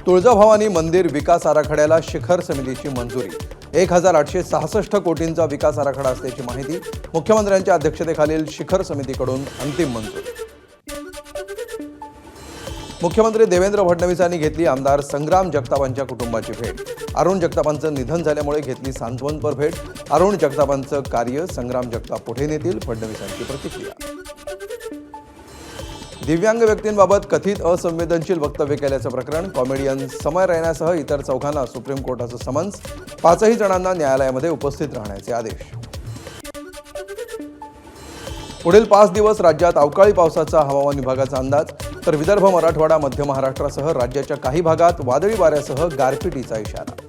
तुळजाभवानी मंदिर विकास आराखड्याला शिखर समितीची मंजुरी। 1866 कोटींचा विकास आराखडा असल्याची माहिती। मुख्यमंत्र्यांच्या अध्यक्षतेखालील शिखर समितीकडून अंतिम मंजुरी। मुख्यमंत्री देवेंद्र फडणवीसांनी घेतली आमदार संग्राम जगतापांच्या कुटुंबाची भेट। अरुण जगतापांचं निधन झाल्यामुळे घेतली सांत्वनपर भेट। अरुण जगतापांचं कार्य संग्राम जगताप पुढे नेतील, फडणवीसांची प्रतिक्रिया। दिव्यांग व्यक्तींबाबत कथित असंवेदनशील वक्तव्य केल्याचं प्रकरण। कॉमेडियन समय रैनासह इतर चौघांना सुप्रीम कोर्टाचं समन्स। 5ही जणांना न्यायालयामध्ये उपस्थित राहण्याचे आदेश। पुढील 5 दिवस राज्यात अवकाळी पावसाचा हवामान विभागाचा अंदाज। तर विदर्भ, मराठवाडा, मध्य महाराष्ट्रासह राज्याच्या काही भागात वादळी वाऱ्यासह गारपिटीचा इशारा।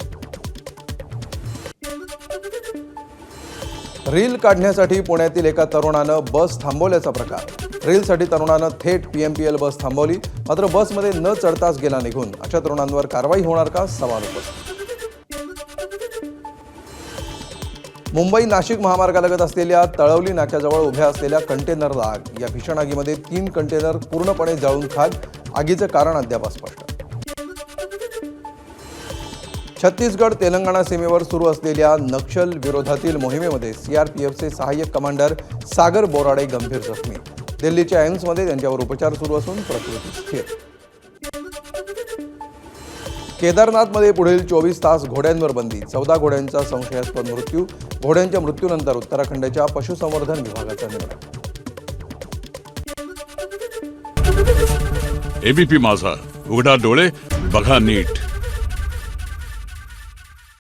रील काढण्यासाठी पुण्यातील एका तरुणानं बस थांबवल्याचा प्रकार। रीलसाठी तरुणानं थेट PMPL बस थांबवली, मात्र बसमध्ये न चढताच गेला निघून। अशा तरुणांवर कारवाई होणार का, सवाल उपस्थित। मुंबई नाशिक महामार्गालगत असलेल्या तळवली नाक्याजवळ उभ्या असलेल्या कंटेनरला आग। या भीषण आगीमध्ये 3 कंटेनर पूर्णपणे जळून खाक। आगीचं कारण अद्याप अस्पष्ट। छत्तीसगड तेलंगणा सीमेवर सुरू असलेल्या नक्षल विरोधातील मोहिमेमध्ये CRPFचे सहाय्यक कमांडर सागर बोराडे गंभीर जखमी। दिल्लीच्या एम्समध्ये त्यांच्यावर उपचार सुरू असून प्रकृती स्थिर। केदारनाथमध्ये पुढील 24 तास घोड्यांवर बंदी। 14 घोड्यांचा संशयास्पद मृत्यू। घोड्यांच्या मृत्यूनंतर उत्तराखंडच्या पशुसंवर्धन विभागाचा निर्णय। ABP माझा, उघडा डोळे बघा नीट।